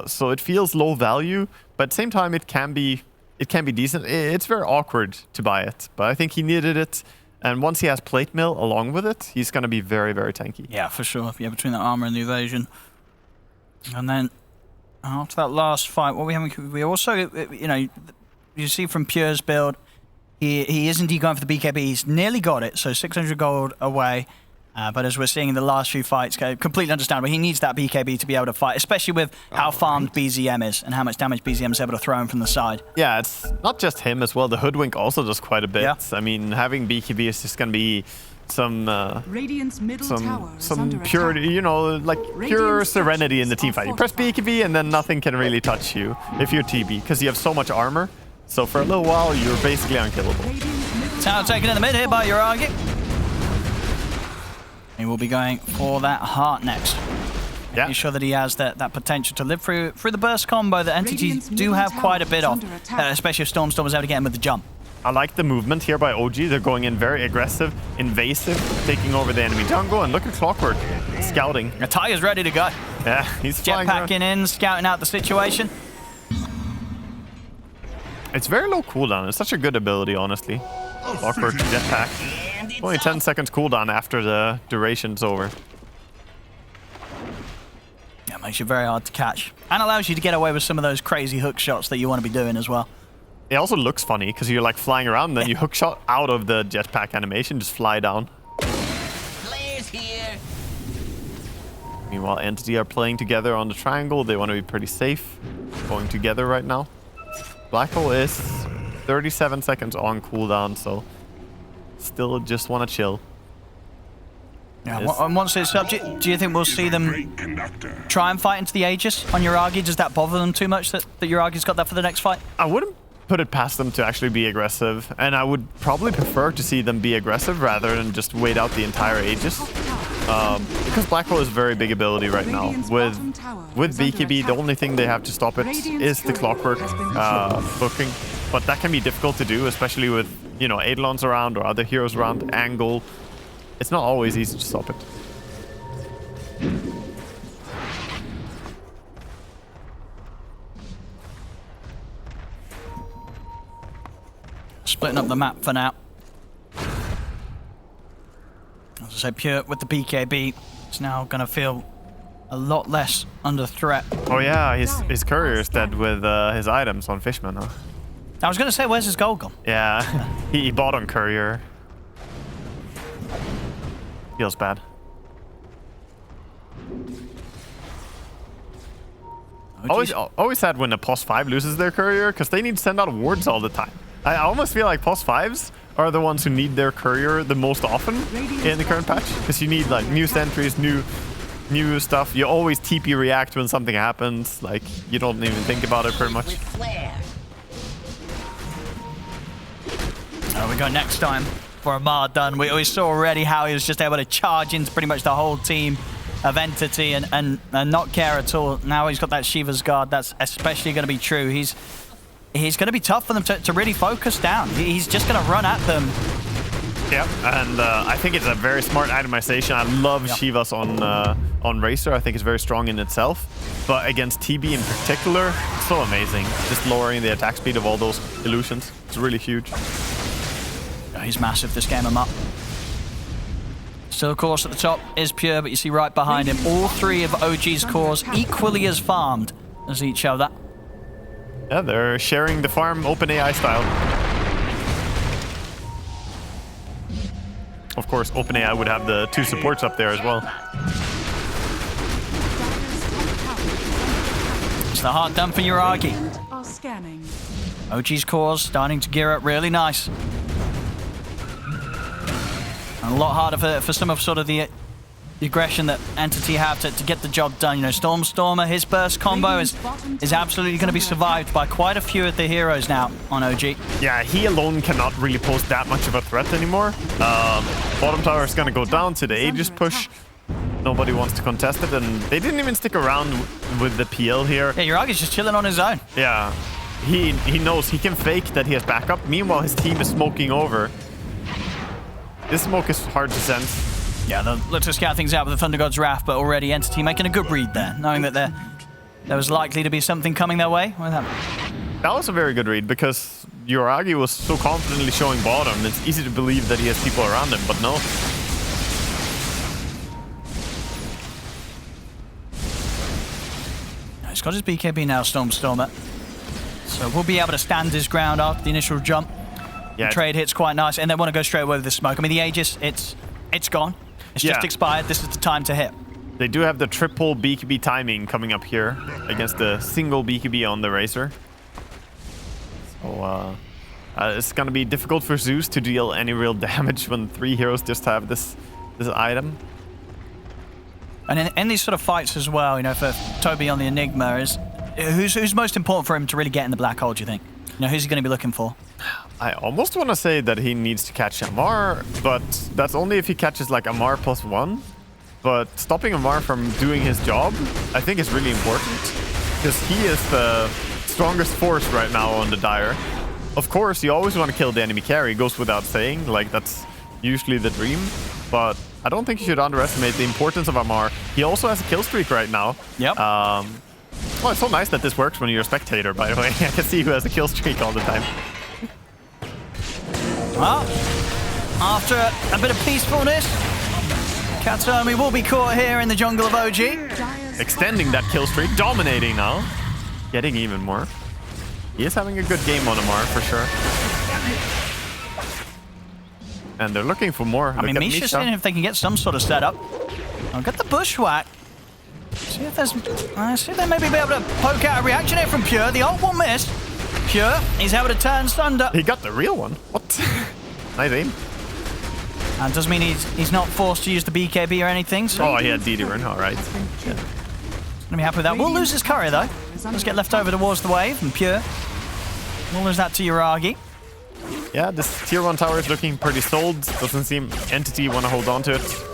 So it feels low value, but at the same time, it can be decent. It's very awkward to buy it, but I think he needed it. And once he has plate mill along with it, he's going to be very, very tanky. Yeah, for sure. Yeah, between the armor and the evasion. And then after that last fight, what we also, you see from Pure's build, he is indeed going for the BKB. He's nearly got it, so 600 gold away. But as we're seeing in the last few fights, completely understandable. He needs that BKB to be able to fight, especially with how farmed BZM is and how much damage BZM is able to throw him from the side. Yeah, it's not just him as well. The Hoodwink also does quite a bit. Yeah. I mean, having BKB is just going to be some purity, pure serenity in the team fight. You press BKB and then nothing can really touch you if you're TB, because you have so much armor. So for a little while, you're basically unkillable. Tower taken in the mid here by Uragi. He will be going for that heart next. Yeah. Making sure that he has that potential to live through the burst combo that entities do have quite a bit of, especially if Stormstorm is able to get him with the jump. I like the movement here by OG. They're going in very aggressive, invasive, taking over the enemy jungle, and look at Clockwork scouting. Tiger's ready to go. Yeah, he's jetpacking in, scouting out the situation. It's very low cooldown. It's such a good ability, honestly. Clockwork jetpack. Only 10 seconds cooldown after the duration's over. Yeah, makes it very hard to catch. And allows you to get away with some of those crazy hook shots that you want to be doing as well. It also looks funny because you're like flying around and then you hook shot out of the jetpack animation, just fly down. Players here. Meanwhile, Entity are playing together on the triangle. They want to be pretty safe going together right now. Black Hole is 37 seconds on cooldown, so still just want to chill. Yeah, and once it's up, do you think we'll see them try and fight into the Aegis on Uragi? Does that bother them too much that Uragi's got that for the next fight? I wouldn't put it past them to actually be aggressive, and I would probably prefer to see them be aggressive rather than just wait out the entire Aegis. Because Black Hole is a very big ability right now. With BKB, the only thing they have to stop it is the Clockwork booking. But that can be difficult to do, especially with, Eidolons around or other heroes around, Angle. It's not always easy to stop it. Splitting up the map for now. As I say, Pure with the BKB, it's now going to feel a lot less under threat. Oh yeah, his courier is dead with his items on Fishman, huh? I was going to say, where's his gold gone? Yeah, he bought on courier. Feels bad. Always sad when a POS 5 loses their courier, because they need to send out wards all the time. I almost feel like POS 5s are the ones who need their courier the most often in the current patch, because you need like new sentries, new stuff. You always TP react when something happens. Like, you don't even think about it pretty much. We go next time for Amar done. We saw already how he was just able to charge into pretty much the whole team of Entity and not care at all. Now he's got that Shiva's Guard. That's especially going to be true. He's going to be tough for them to really focus down. He's just going to run at them. Yeah, and I think it's a very smart itemization. I love Shivas on Racer. I think it's very strong in itself. But against TB in particular, so amazing. Just lowering the attack speed of all those illusions. It's really huge. He's massive this game, Amar. Still, of course, at the top is Pure, but you see right behind him, all three of OG's cores equally as farmed as each other. Yeah, they're sharing the farm OpenAI style. Of course, OpenAI would have the 2 supports up there as well. It's the hard done for Uragi. Are scanning. OG's cores starting to gear up really nice. And a lot harder for some of sort of the aggression that Entity have to get the job done. You know, Stormer, his burst combo is absolutely going to be survived by quite a few of the heroes now on OG. Yeah, he alone cannot really pose that much of a threat anymore. Bottom tower is going to go down to the Aegis push. Nobody wants to contest it, and they didn't even stick around with the PL here. Yeah, Uragi's just chilling on his own. Yeah, he knows he can fake that he has backup. Meanwhile, his team is smoking over. This smoke is hard to sense. Yeah, they'll look to scout things out with the Thunder God's Wrath, but already Entity making a good read there, knowing that there was likely to be something coming their way. That was a very good read, because Uragi was so confidently showing bottom. It's easy to believe that he has people around him, but no. He's got his BKB now, Stormer. So we'll be able to stand his ground after the initial jump. Yeah, the trade hit's quite nice, and they want to go straight away with the smoke. I mean, the Aegis, it's gone. It's just expired. This is the time to hit. They do have the triple BKB timing coming up here against the single BKB on the Racer. So it's going to be difficult for Zeus to deal any real damage when 3 heroes just have this item. And in these sort of fights as well, you know, for Toby on the Enigma, is who's most important for him to really get in the black hole, do you think? You know, who's he going to be looking for? I almost want to say that he needs to catch Amar, but that's only if he catches like Amar +1. But stopping Amar from doing his job, I think is really important, because he is the strongest force right now on the Dire. Of course, you always want to kill the enemy carry, goes without saying, like that's usually the dream. But I don't think you should underestimate the importance of Amar. He also has a kill streak right now. Yep. Well, it's so nice that this works when you're a spectator, by the way. I can see who has a kill streak all the time. Well, after a bit of peacefulness, Katomi will be caught here in the jungle of OG. Extending that kill streak, dominating now. Getting even more. He is having a good game on Amar, for sure. And they're looking for more. I mean, Misha's seeing if they can get some sort of setup. I'll get the bushwhack. See if they maybe be able to poke out a reaction here from Pure. The ult will miss. Pure, he's able to turn Thunder. He got the real one. What? Nice aim. And doesn't mean he's not forced to use the BKB or anything. So oh, he had DD run. All right. Yeah. Gonna be happy with that. We'll lose his courier though. Let's get left over towards the wave, and Pure. We'll lose that to Uragi. Yeah, this tier 1 tower is looking pretty sold. Doesn't seem Entity want to hold on to it.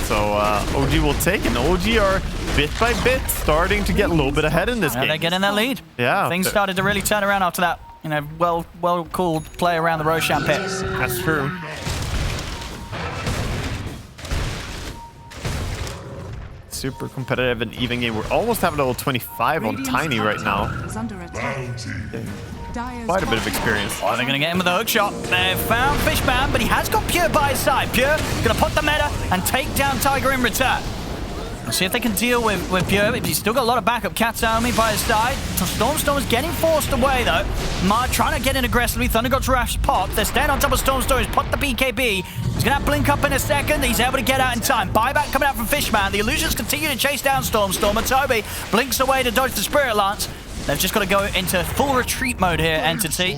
So OG will take, and OG are bit by bit starting to get a little bit ahead in this game. They're getting that lead. Yeah. Things started to really turn around after that, you know, well-called play around the Roshan pit. That's true. Super competitive and even game. We're almost having level 25 on Tiny right now. Quite a bit of experience. Oh, they're going to get him with a hook shot. They've found Fishman, but he has got Pure by his side. Pure going to put the meta and take down Tiger in return. We'll see if they can deal with Pure. He's still got a lot of backup. Katomi by his side. Storm's getting forced away, though. Mar trying to get in aggressively. Thunder God's Wrath's pop. They're staying on top of Storm. He's popped the BKB. He's going to blink up in a second. He's able to get out in time. Buyback coming out from Fishman. The illusions continue to chase down Storm. And Toby blinks away to dodge the Spirit Lance. They've just got to go into full retreat mode here, Entity.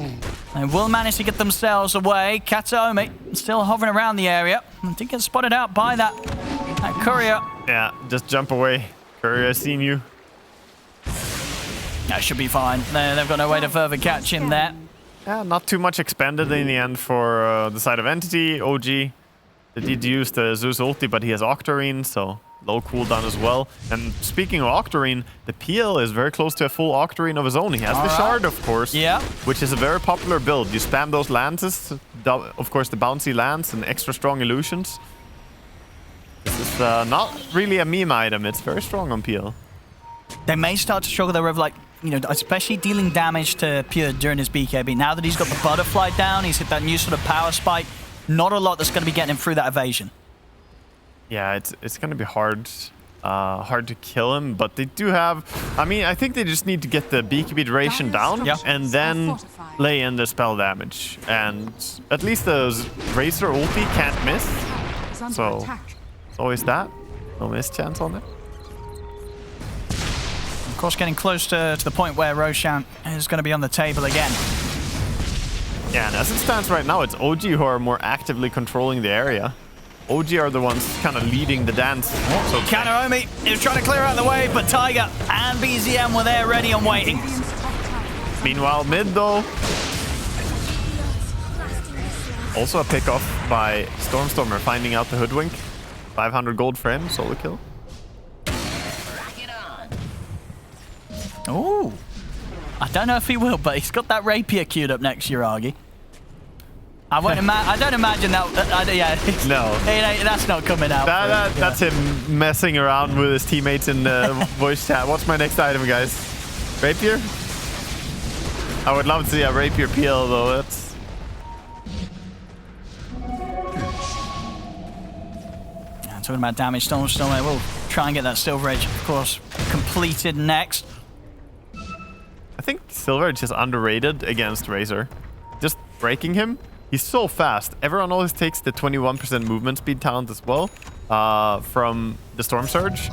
They will manage to get themselves away. Katomi still hovering around the area. Did get spotted out by that courier. Yeah, just jump away. Courier has seen you. That should be fine. They've got no way to further catch him there. Not too much expended in the end for the side of Entity. OG, they did use the Zeus ulti, but he has Octarine, so low cooldown as well. And speaking of Octarine, the PL is very close to a full Octarine of his own. He has the Shard, of course, which is a very popular build. You spam those lances, of course the bouncy lance and extra strong illusions. This is not really a meme item. It's very strong on PL. They may start to struggle though with, like, you know, especially dealing damage to Pure during his BKB. Now that he's got the butterfly down, he's hit that new sort of power spike. Not a lot that's going to be getting him through that evasion. Yeah, it's going to be hard to kill him, but they do have... I mean, I think they just need to get the BKB duration down and then lay in the spell damage. And at least the Razor ulti can't miss. So it's always that. No miss chance on it. Of course, getting close to the point where Roshan is going to be on the table again. Yeah, and as it stands right now, it's OG who are more actively controlling the area. OG are the ones kind of leading the dance. So Kanaomi is trying to clear out the way, but Tiger and BZM were there ready and waiting. Meanwhile, mid though. Also a pick off by Stormstormer, finding out the hoodwink. 500 gold for him, solo kill. Ooh. I don't know if he will, but he's got that rapier queued up next, Yuragi. I don't imagine that. Yeah. No. That's not coming out. That's him messing around with his teammates in the voice chat. What's my next item, guys? Rapier? I would love to see a rapier peel, though. That's... Yeah, talking about damage, Stormstormer will try and get that Silver Edge, of course, completed next. I think Silver Edge is underrated against Razor. Just breaking him. He's so fast. Everyone always takes the 21% movement speed talent as well from the Storm Surge.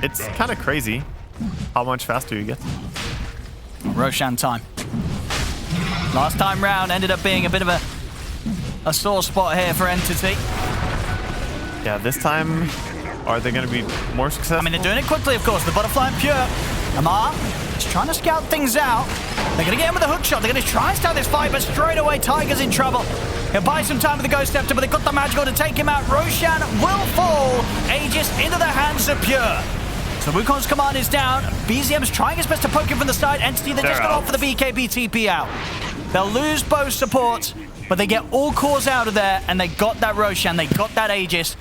It's kind of crazy how much faster you get. Roshan time. Last time round ended up being a bit of a sore spot here for Entity. Yeah, this time, are they going to be more successful? I mean, they're doing it quickly, of course. The Butterfly and Pure. Amar is trying to scout things out. They're going to get him with a hook shot. They're going to try and start this fight, but straight away, Tiger's in trouble. He'll buy some time with the Ghost Scepter, but they've got the magical to take him out. Roshan will fall. Aegis into the hands of Pure. So Wukong's command is down. BZM's trying his best to poke him from the side. Entity, they just got off for the BKB TP out. They'll lose both supports, but they get all cores out of there, and they got that Roshan. They got that Aegis.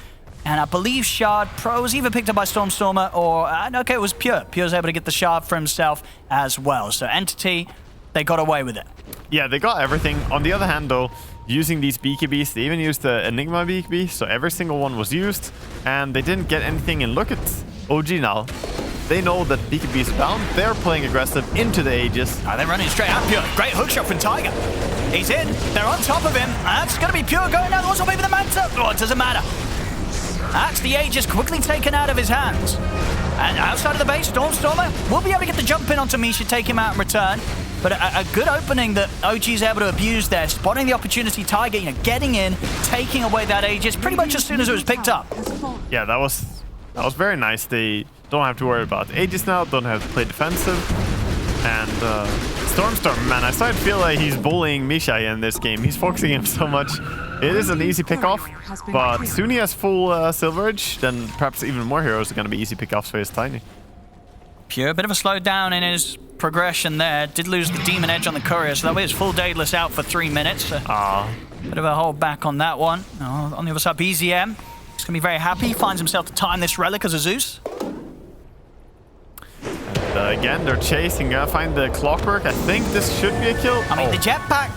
And I believe Shard Pro was either picked up by Stormstormer or... okay, it was Pure. Pure's able to get the Shard for himself as well. So Entity, they got away with it. Yeah, they got everything. On the other hand, though, using these BKBs, they even used the Enigma BKB, so every single one was used, and they didn't get anything in. Look at OG now. They know that BKB is down. They're playing aggressive into the Aegis. They're running straight at Pure. Great hookshot from Tiger. He's in. They're on top of him. That's going to be Pure going down. Also maybe the Manta. Oh, it doesn't matter. That's the Aegis quickly taken out of his hands. And outside of the base, Stormstormer will be able to get the jump in onto Misha, take him out in return. But a good opening that OG is able to abuse there, spotting the opportunity, Tiger, you know, getting in, taking away that Aegis pretty much as soon as it was picked up. Yeah, that was very nice. They don't have to worry about Aegis now, don't have to play defensive. And Stormstormer, man, I start to feel like he's bullying Misha in this game. He's focusing him so much. It is an easy pick-off, but soon he has full Silver Edge, then perhaps even more heroes are going to be easy pick-offs for his Tiny. Pure, a bit of a slowdown in his progression there. Did lose the Demon Edge on the Courier, so that way it's full Daedalus out for 3 minutes. Bit of a hold back on that one. On the other side, BZM. He's going to be very happy. He finds himself to time this Relic as a Zeus. And again, they're chasing. Gotta find the Clockwork. I think this should be a kill. I mean, the jetpack.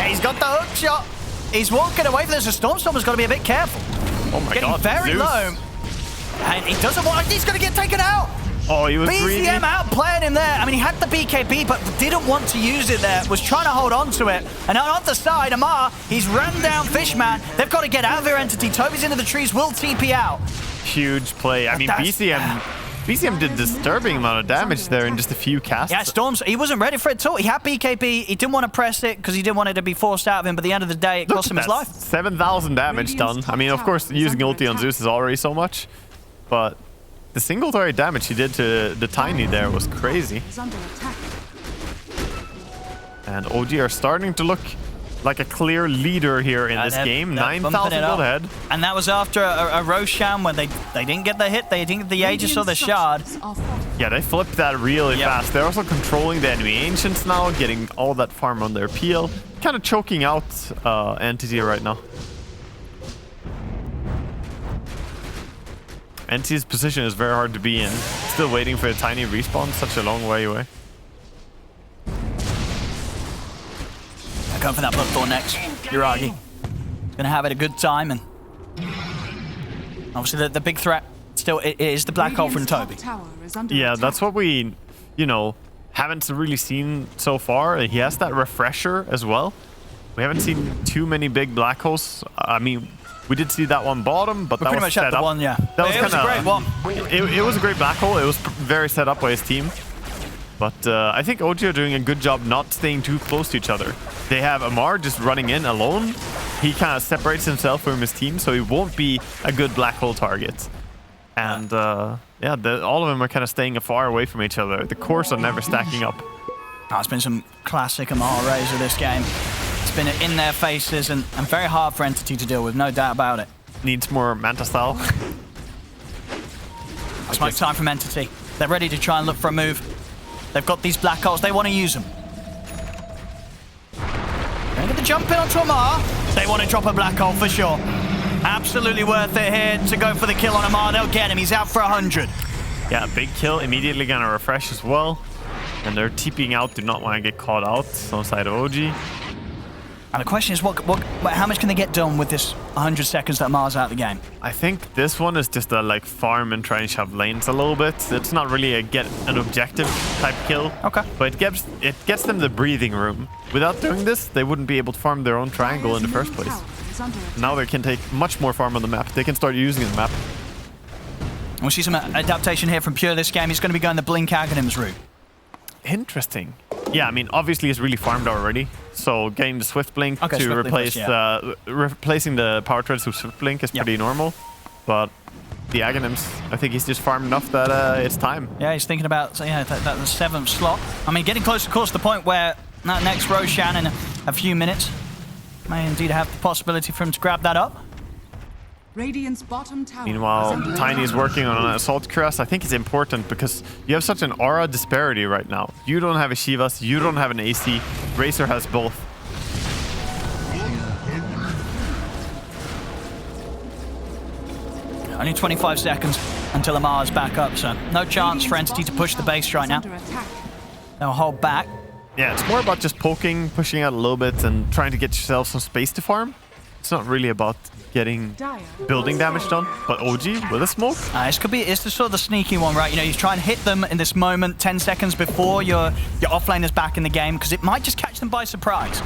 He's got the hook shot. He's walking away from this. The Stormstormer's got to be a bit careful. Oh my God, very Zeus. Low. And he doesn't want... He's going to get taken out. Oh, he was greedy. BZM outplaying him there. I mean, he had the BKB, but didn't want to use it there. Was trying to hold on to it. And on the side, Amar, he's run down Fishman. They've got to get out of their Entity. Toby's into the trees, will TP out. Huge play. I mean, BZM did disturbing amount of damage there in just a few casts. Yeah, Storms, he wasn't ready for it at all. He had BKB. He didn't want to press it because he didn't want it to be forced out of him. But at the end of the day, it cost him his life. 7,000 damage done. I mean, of course, using ulti on Zeus is already so much. But the single target damage he did to the Tiny there was crazy. And OG are starting to look like a clear leader here in this game. 9,000 gold ahead. And that was after a Roshan when they didn't get the hit, they didn't get the Aegis or the Shard. Yeah, they flipped that really fast. They're also controlling the enemy Ancients now, getting all that farm on their peel. Kind of choking out Entity right now. Entity's position is very hard to be in. Still waiting for a tiny respawn, such a long way away. Going for that Bloodthorn next. Yuragi. Gonna have it a good time, and obviously the big threat still is the black hole from Toby. Yeah, that's what we, you know, haven't really seen so far. He has that refresher as well. We haven't seen too many big black holes. I mean, we did see that one bottom, but that was set up. One, yeah. That was it was a great one. It was a great black hole. It was very set up by his team. But I think OG are doing a good job not staying too close to each other. They have Amar just running in alone. He kind of separates himself from his team, so he won't be a good black hole target. And yeah, all of them are kind of staying far away from each other. The cores are never stacking up. Oh, it's been some classic Amar Razor this game. It's been in their faces and very hard for Entity to deal with, no doubt about it. Needs more Manta style. Smoke time from Entity. They're ready to try and look for a move. They've got these black holes. They want to use them. Gonna get the jump in onto Amar. They want to drop a black hole for sure. Absolutely worth it here to go for the kill on Amar. They'll get him. He's out for 100. Yeah, big kill. Immediately gonna refresh as well. And they're TPing out. Do not want to get caught out on the side of OG. And the question is, how much can they get done with this 100 seconds that Amar's out of the game? I think this one is just a like farm and try and shove lanes a little bit. It's not really a get an objective type kill. Okay. But it gets them the breathing room. Without doing this, they wouldn't be able to farm their own triangle in the first place. Now they can take much more farm on the map. They can start using the map. We'll see some adaptation here from Pure this game. He's going to be going the Blink Aghanims route. Interesting. Yeah, I mean, obviously it's really farmed already. So getting the Swift Blink to Swift replace Blink, replacing the Power Treads with Swift Blink is pretty normal. But the Aghanims, I think he's just farmed enough that it's time. Yeah, he's thinking about that 7th slot. I mean, getting close, of course, to the point where that next Roshan in a few minutes may indeed have the possibility for him to grab that up. Radiant's bottom tower. Meanwhile, Tiny is working on an Assault Cuirass. I think it's important because you have such an aura disparity right now. You don't have a Shivas, you don't have an AC. Razor has both. Only 25 seconds until Amar's back up, so no chance for Entity to push the base right now. They'll hold back. Yeah, it's more about just poking, pushing out a little bit, and trying to get yourself some space to farm. It's not really about getting building damage done, but OG with a smoke. It's the sort of the sneaky one, right? You know, you try and hit them in this moment 10 seconds before your offlane is back in the game, because it might just catch them by surprise.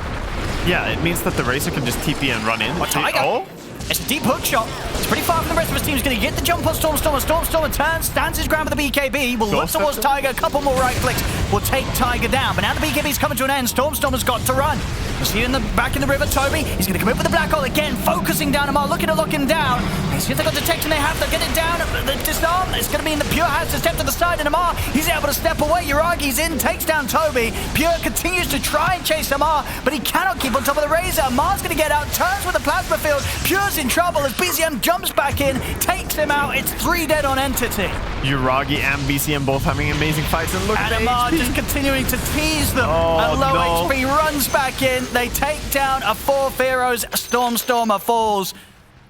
Yeah, it means that the Razor can just TP and run in. Oh! It's a deep hook shot. It's pretty far from the rest of his team. He's going to get the jump on Stormstormer. Stormstormer turns, stands his ground with the BKB. Will look towards Tiger. A couple more right clicks will take Tiger down. But now the BKB's coming to an end. Stormstormer's got to run. We'll see you back in the river, Toby. He's going to come in with the black hole again, focusing down Amar, looking to lock him down. They see if they got detection. They have to get it down. The disarm. It's going to be in the Pure has to step to the side, and Amar, he's able to step away. Yuragi's in, takes down Toby. Pure continues to try and chase Amar, but he cannot keep on top of the Razor. Amar's going to get out, turns with the plasma field. Pure's in trouble as BCM jumps back in, takes him out. It's 3 dead on Entity. Yuragi and BCM both having amazing fights, and look at Amar HP. just continuing to tease them. At low HP, runs back in. They take down a 4th heroes. Stormstormer falls.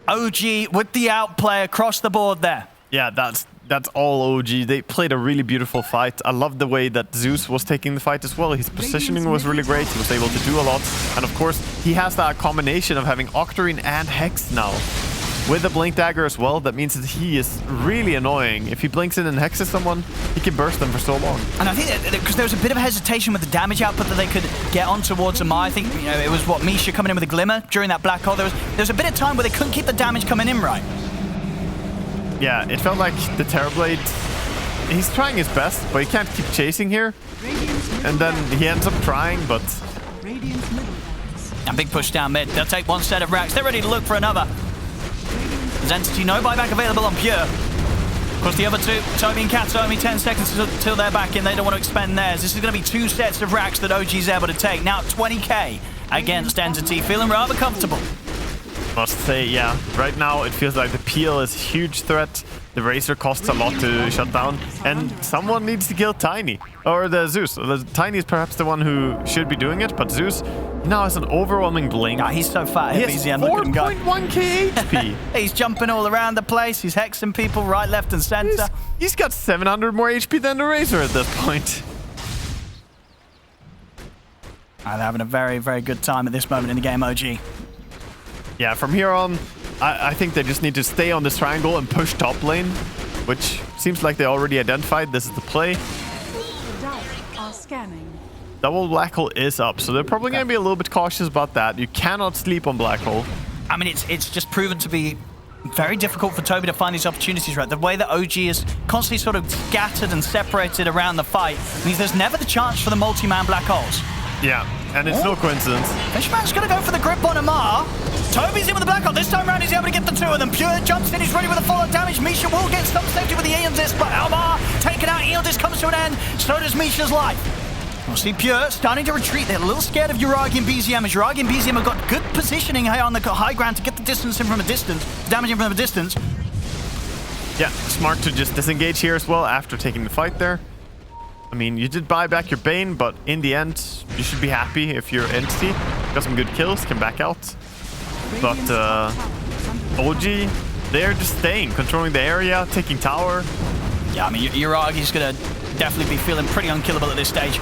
OG with the outplay across the board there. Yeah, that's all OG. They played a really beautiful fight. I love the way that Zeus was taking the fight as well. His positioning was really great. He was able to do a lot. And of course, he has that combination of having Octarine and Hex now. With the Blink Dagger as well, that means that he is really annoying. If he blinks in and hexes someone, he can burst them for so long. And I think because there was a bit of hesitation with the damage output that they could get on towards Amar. I think it was Misha coming in with a Glimmer during that black hole. There was a bit of time where they couldn't keep the damage coming in right. Yeah, it felt like the Terrorblade, he's trying his best, but he can't keep chasing here. And then he ends up trying, but... A big push down mid. They'll take one set of racks. They're ready to look for another. There's Entity, no buyback available on Pure. Of course, the other two, Toby and Kato, only 10 seconds till they're back in. They don't want to expend theirs. This is going to be 2 sets of racks that OG's able to take. Now 20k against Entity, feeling rather comfortable. Must say, yeah, right now it feels like the Peel is a huge threat. The Razor costs a lot to shut down, and someone needs to kill Tiny. Or the Zeus. The Tiny is perhaps the one who should be doing it, but Zeus now has an overwhelming blink. Nah, he's so fat. He has BZM, look at him go. 4.1k HP. He's jumping all around the place. He's hexing people right, left, and center. He's got 700 more HP than the Razor at this point. They're having a very, very good time at this moment in the game, OG. Yeah, from here on, I think they just need to stay on this triangle and push top lane, which seems like they already identified. This is the play. Are scanning. Double Black Hole is up, so they're probably going to be a little bit cautious about that. You cannot sleep on Black Hole. I mean, it's just proven to be very difficult for Toby to find these opportunities, right? The way that OG is constantly sort of scattered and separated around the fight means there's never the chance for the multi-man Black Holes. Yeah, and it's no coincidence. Fishman's going to go for the grip on Amar. Toby's in with the Black Hole. This time around, he's able to get the two of them. Pure jumps in. He's ready with a follow damage. Misha will get some safety with the Aeon Disc, but Amar taken out. Aeon Disc comes to an end. So does Misha's life. We'll see Pure starting to retreat. They're a little scared of Uragi and BZM, as Uragi and BZM have got good positioning here on the high ground to get the distance in from a distance, damage in from a distance. Yeah, smart to just disengage here as well after taking the fight there. I mean, you did buy back your Bane, but in the end, you should be happy if your Entity got some good kills, can back out. But OG, they're just staying, controlling the area, taking tower. Yeah, I mean, Uragi's going to definitely be feeling pretty unkillable at this stage.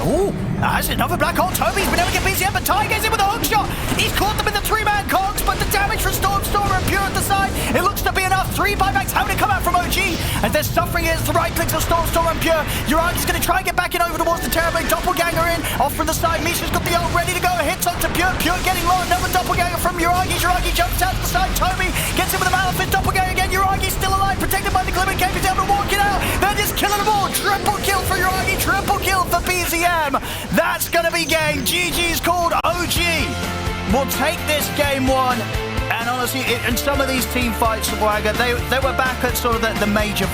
Ooh, that's another Black Hole. Toby's been able to get BZM, but Tiger's in with a hook shot. He's caught them in the 3-man cogs, but the damage from Stormstormer and Pure at the side, it looks to be enough. 3 buybacks having to come out from OG, as they're suffering against the right clicks of Stormstormer and Pure. Uragi's going to try and get back in over towards the Terrorblade. Doppelganger in, off from the side. Misha's got the ult ready to go. Hits onto Pure. Pure getting low. Another Doppelganger from Uragi. Uragi jumps out to the side. Toby gets in with a Malefit. Doppelganger again. Uragi's still alive, protected by the Glimmer Cave. He's able to walk it out. They're just killing them all. Triple kill for Uragi. Triple kill for BZM. That's going to be game. GG's called. OG will take this game 1. And honestly, in some of these team fights, Swagger, they were back at sort of the major